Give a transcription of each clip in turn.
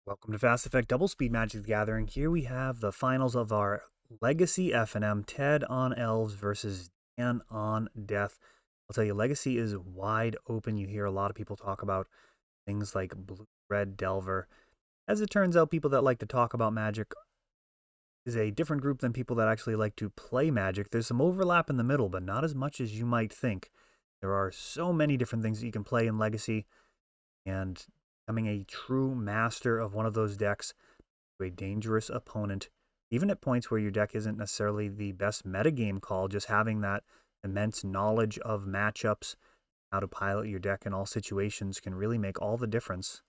Welcome to Fast Effect Double Speed Magic the Gathering. Here we have the finals of our Legacy F&M, Ted on Elves versus Dan on Death. I'll tell you, Legacy is wide open. You hear a lot of people talk about things like Blue-Red Delver. As it turns out, people that like to talk about Magic is a different group than people that actually like to play Magic. There's some overlap in the middle, but not as much as you might think. There are so many different things that you can play in Legacy, and becoming a true master of one of those decks to a dangerous opponent, even at points where your deck isn't necessarily the best metagame call, just having that immense knowledge of matchups, how to pilot your deck in all situations can really make all the difference.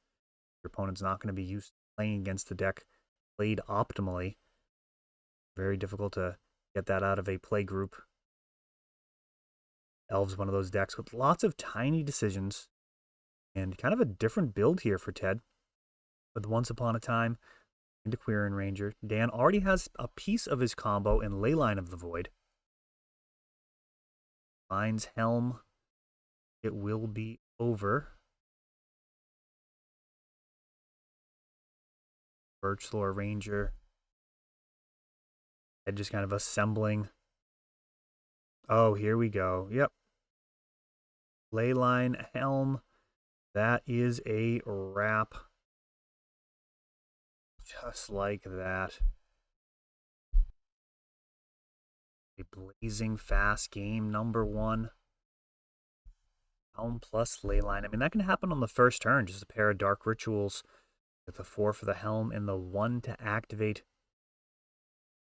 Your opponent's not going to be used to playing against the deck played optimally. Very difficult to get that out of a play group. Elves, one of those decks with lots of tiny decisions and kind of a different build here for Ted. With Once Upon a Time into Quirion Ranger, Dan already has a piece of his combo in Leyline of the Void. Finds Helm. It will be over. Birchlore Ranger. Ted just kind of assembling. Oh, here we go. Yep. Leyline Helm. That is a wrap. Just like that. A blazing fast game number one. Helm plus Leyline. I mean, that can happen on the first turn. Just a pair of Dark Rituals with the 4 for the Helm and the 1 to activate.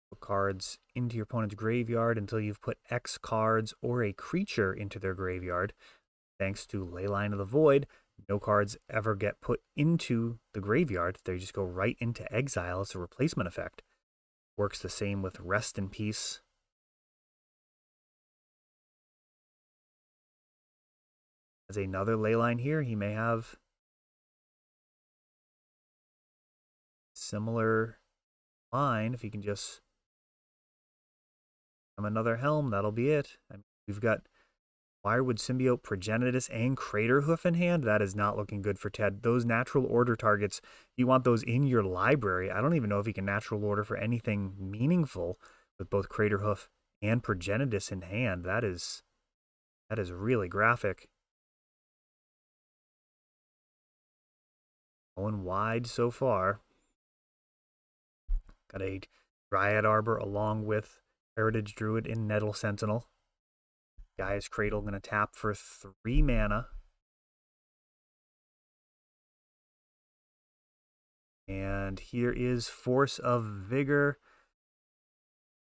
Put cards into your opponent's graveyard until you've put X cards or a creature into their graveyard. Thanks to Leyline of the Void, no cards ever get put into the graveyard. They just go right into exile as a replacement effect. Works the same with Rest in Peace. As another Leyline here, he may have similar line. If he can just another Helm, that'll be it. I mean, we've got Wirewood Symbiote, Progenitus, and Craterhoof in hand. That is not looking good for Ted. Those natural order targets, you want those in your library. I don't even know if he can natural order for anything meaningful with both Craterhoof and Progenitus in hand. That is really graphic. Going wide so far. Got a Dryad Arbor along with Heritage Druid in Nettle Sentinel. Gaia's Cradle going to tap for 3 mana. And here is Force of Vigor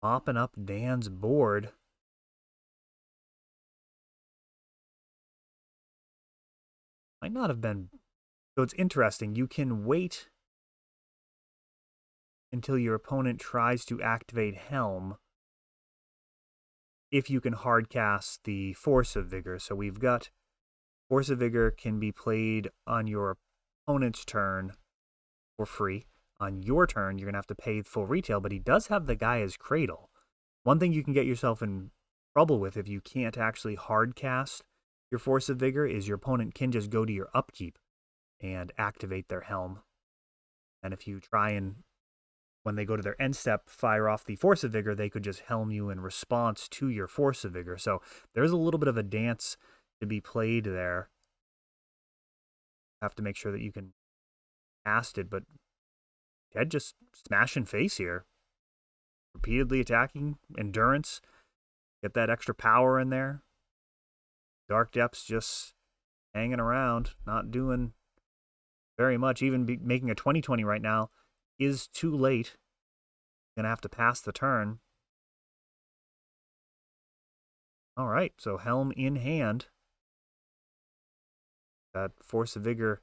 mopping up Dan's board. Might not have been. So it's interesting. You can wait until your opponent tries to activate Helm if you can hardcast the Force of Vigor. So we've got Force of Vigor can be played on your opponent's turn for free. On your turn, you're going to have to pay full retail, but he does have the Gaia's Cradle. One thing you can get yourself in trouble with if you can't actually hardcast your Force of Vigor is your opponent can just go to your upkeep and activate their Helm. And if you try and, when they go to their end step, fire off the Force of Vigor, they could just Helm you in response to your Force of Vigor. So there's a little bit of a dance to be played there. Have to make sure that you can cast it, but Ted just smashing face here. Repeatedly attacking, endurance, get that extra power in there. Dark Depths just hanging around, not doing very much. Even making a 20/20 right now is too late. Gonna have to pass the turn. All right, so Helm in hand. That Force of Vigor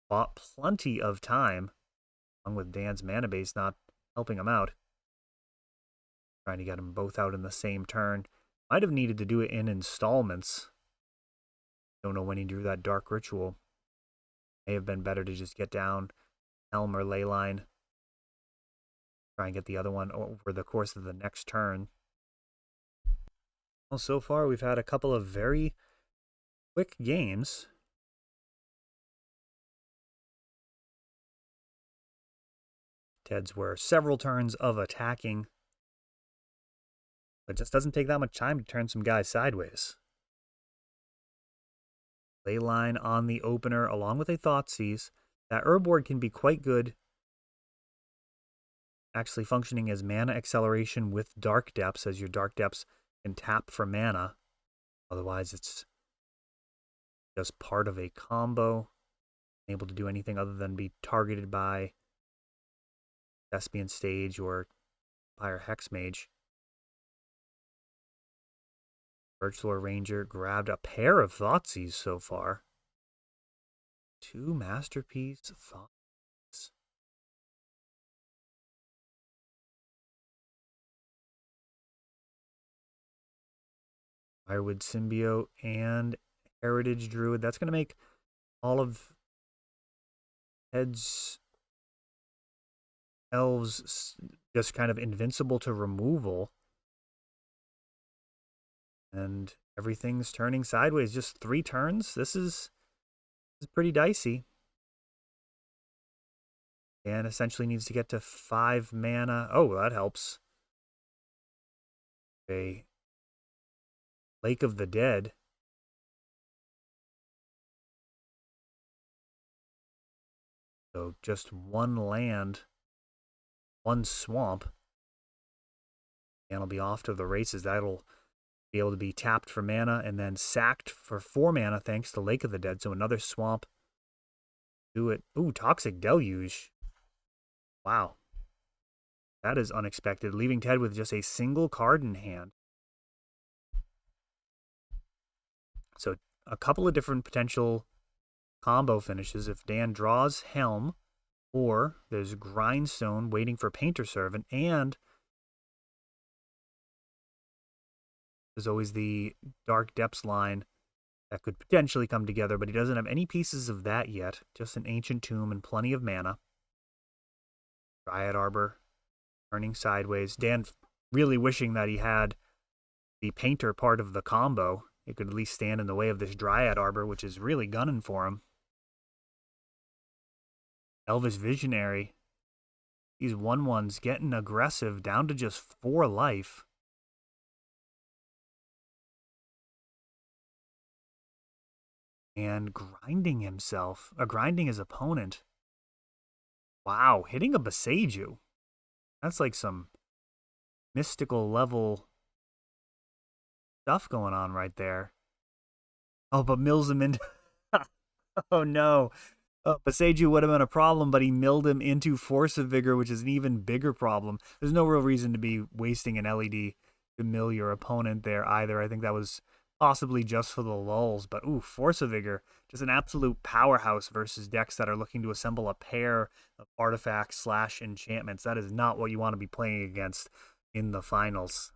bought plenty of time, along with Dan's mana base not helping him out. Trying to get them both out in the same turn. Might have needed to do it in installments. Don't know when he drew that Dark Ritual. May have been better to just get down Helm or Leyline. Try and get the other one over the course of the next turn. Well, so far we've had a couple of very quick games. Ted's were several turns of attacking. It just doesn't take that much time to turn some guys sideways. Leyline on the opener along with a Thoughtseize. That Urborg can be quite good, actually functioning as mana acceleration with Dark Depths, as your Dark Depths can tap for mana. Otherwise, it's just part of a combo, able to do anything other than be targeted by Thespian Stage or Fire Hexmage. Birchlore Ranger grabbed a pair of Thoughtseize so far. 2 Masterpiece Thoughtseize. Firewood Symbiote and Heritage Druid. That's going to make all of Ted's elves just kind of invincible to removal. And everything's turning sideways. Just 3 turns. This is pretty dicey. And essentially needs to get to 5 mana. Oh, that helps. A Lake of the Dead. So just 1 land, 1 swamp. And it'll be off to the races. That'll be able to be tapped for mana and then sacked for 4 mana thanks to Lake of the Dead. So another swamp. Do it. Ooh, Toxic Deluge. Wow. That is unexpected, leaving Ted with just a single card in hand. So a couple of different potential combo finishes. If Dan draws Helm, or there's Grindstone waiting for Painter Servant, and there's always the Dark Depths line that could potentially come together, but he doesn't have any pieces of that yet. Just an Ancient Tomb and plenty of mana. Dryad Arbor turning sideways. Dan really wishing that he had the Painter part of the combo. It could at least stand in the way of this Dryad Arbor, which is really gunning for him. Elvis Visionary. These 1/1s getting aggressive, down to just 4 life. And grinding himself, grinding his opponent. Wow, hitting a Boseiju. That's like some mystical level stuff going on right there. Oh, but mills him into... Oh, no. Boseiju would have been a problem, but he milled him into Force of Vigor, which is an even bigger problem. There's no real reason to be wasting an LED to mill your opponent there either. I think that was possibly just for the lulls, but ooh, Force of Vigor, just an absolute powerhouse versus decks that are looking to assemble a pair of artifacts / enchantments. That is not what you want to be playing against in the finals.